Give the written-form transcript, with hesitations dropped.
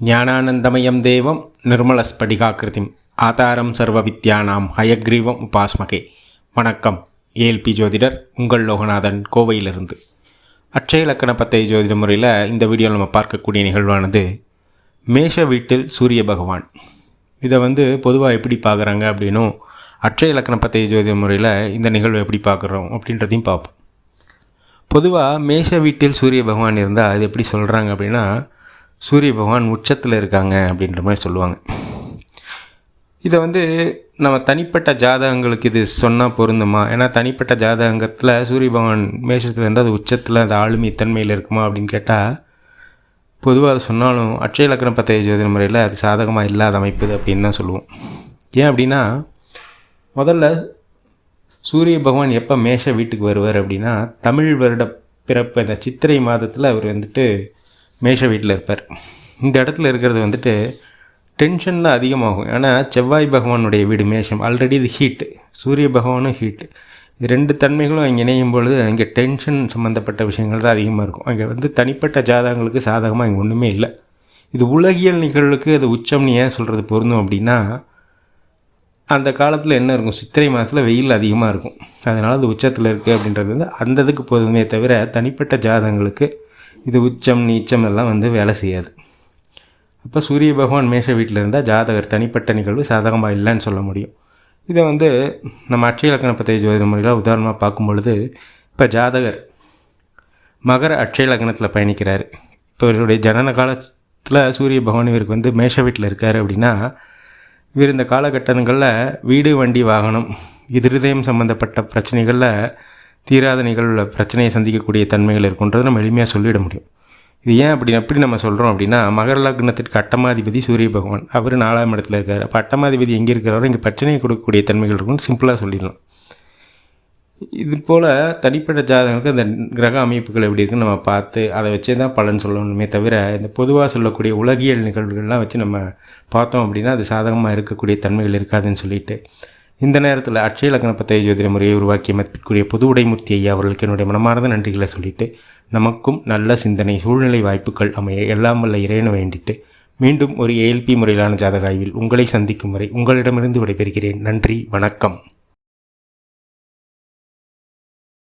ஞானானந்தமயம் தேவம் நிர்மலஸ்படிகாக்கிருதிம் ஆதாரம் சர்வ வித்யானாம் ஹயக்ரீவம் உபாஸ்மகே. வணக்கம். ஏஎல்பி ஜோதிடர் உங்கள் லோகநாதன், கோவையிலிருந்து. அட்சய இலக்கண பத்தய ஜோதிட முறையில் இந்த வீடியோவில் நம்ம பார்க்கக்கூடிய நிகழ்வானது மேஷ வீட்டில் சூரிய பகவான். இதை பொதுவாக எப்படி பார்க்குறாங்க அப்படின்னும், அட்சய இலக்கண பத்தய ஜோதிட முறையில் இந்த நிகழ்வை எப்படி பார்க்குறோம் அப்படின்றதையும் பார்ப்போம். பொதுவாக மேஷ வீட்டில் சூரிய பகவான் இருந்தால் அது எப்படி சொல்கிறாங்க அப்படின்னா, சூரிய பகவான் உச்சத்தில் இருக்காங்க அப்படின்ற மாதிரி சொல்லுவாங்க. இதை நம்ம தனிப்பட்ட ஜாதகங்களுக்கு இது சொன்னால் பொருந்துமா? ஏன்னா தனிப்பட்ட ஜாதகத்தில் சூரிய பகவான் மேஷத்தில் இருந்தால் அது உச்சத்தில் அது ஆளுமை தன்மையில் இருக்குமா அப்படின்னு கேட்டால், பொதுவாக அதை சொன்னாலும் அட்சய இலக்கண பத்தய ஜோதிட முறையில் அது சாதகமாக இல்லாத அமைப்பு அப்படின்னு தான் சொல்லுவோம். ஏன் அப்படின்னா, முதல்ல சூரிய பகவான் எப்போ மேஷ வீட்டுக்கு வருவார் அப்படின்னா, தமிழ் வருட பிறப்பு இந்த சித்திரை மாதத்தில் அவர் மேஷ வீட்டில் இருப்பார். இந்த இடத்துல இருக்கிறது டென்ஷன் தான் அதிகமாகும். ஏன்னா செவ்வாய் பகவானுடைய வீடு மேஷம். ஆல்ரெடி இது ஹீட்டு, சூரிய பகவானும் ஹீட்டு. இது ரெண்டு தன்மைகளும் அங்கே இணையும் பொழுது அங்கே டென்ஷன் சம்மந்தப்பட்ட விஷயங்கள் தான் அதிகமாக இருக்கும். அங்கே தனிப்பட்ட ஜாதகங்களுக்கு சாதகமாக இங்கே ஒன்றுமே இல்லை. இது உலகியல் நிகழ்வுக்கு அது உச்சம்னு ஏன் சொல்கிறது பொருந்தும் அப்படின்னா, அந்த காலத்தில் என்ன இருக்கும், சித்திரை மாதத்தில் வெயில் அதிகமாக இருக்கும், அதனால் அது உச்சத்தில் இருக்குது அப்படின்றது அந்த இதுக்கு போதுமே தவிர தனிப்பட்ட ஜாதகங்களுக்கு இது உச்சம் நீச்சம் எல்லாம் வேலை செய்யாது. அப்போ சூரிய பகவான் மேஷ வீட்டில் இருந்தால் ஜாதகர் தனிப்பட்ட நிகழ்வு சாதகமாக இல்லைன்னு சொல்ல முடியும். இதை நம்ம அட்சய இலக்கண பத்தய ஜோதிட முறையில் உதாரணமாக பார்க்கும் பொழுது, இப்போ ஜாதகர் மகர அட்சய இலக்கணத்தில் பயணிக்கிறார். இப்போ இவருடைய ஜனன காலத்தில் சூரிய பகவான் இவருக்கு மேஷ வீட்டில் இருக்கார் அப்படின்னா, இவர் இந்த காலகட்டங்களில் வீடு வண்டி வாகனம் இருதயம் சம்மந்தப்பட்ட பிரச்சனைகளில் தீராத நிகழ்வில் பிரச்சனையை சந்திக்கக்கூடிய தன்மைகள் இருக்குன்றது நம்ம எளிமையாக சொல்லிட முடியும். இது ஏன் எப்படி நம்ம சொல்கிறோம் அப்படின்னா, மகர லக்னத்திற்கு அட்டமாதிபதி சூரிய பகவான், அவர் 4ஆம் இடத்துல இருக்கார். அப்போ அட்டமாதிபதி எங்கே இருக்கிறவரை இங்கே பிரச்சனையை கொடுக்கக்கூடிய தன்மைகள் இருக்குன்னு சிம்பிளாக சொல்லிடலாம். இது போல் தனிப்பட்ட ஜாதகங்களுக்கு அந்த கிரக அமைப்புகள் எப்படி இருக்குன்னு நம்ம பார்த்து அதை வச்சே தான் பலன் சொல்லணுமே தவிர, இந்த பொதுவாக சொல்லக்கூடிய உலகியல் நிகழ்வுகள்லாம் வச்சு நம்ம பார்த்தோம் அப்படின்னா அது சாதகமாக இருக்கக்கூடிய தன்மைகள் இருக்காதுன்னு சொல்லிட்டு, இந்த நேரத்தில் அட்சய இலக்கண பத்தய ஜோதிட முறையை உருவாக்கிய மதிப்பிற்குரிய புது உடைமூர்த்தி ஐயா அவர்களுக்கு என்னுடைய மனமார்ந்த நன்றிகளை சொல்லிவிட்டு, நமக்கும் நல்ல சிந்தனை சூழ்நிலை வாய்ப்புகள் அமைய எல்லாம் வல்ல இறைவனை வேண்டிட்டு, மீண்டும் ஒரு ஏஎல்பி முறையிலான ஜாதக ஆய்வில் உங்களை சந்திக்கும் வரை உங்களிடமிருந்து விடைபெறுகிறேன். நன்றி, வணக்கம்.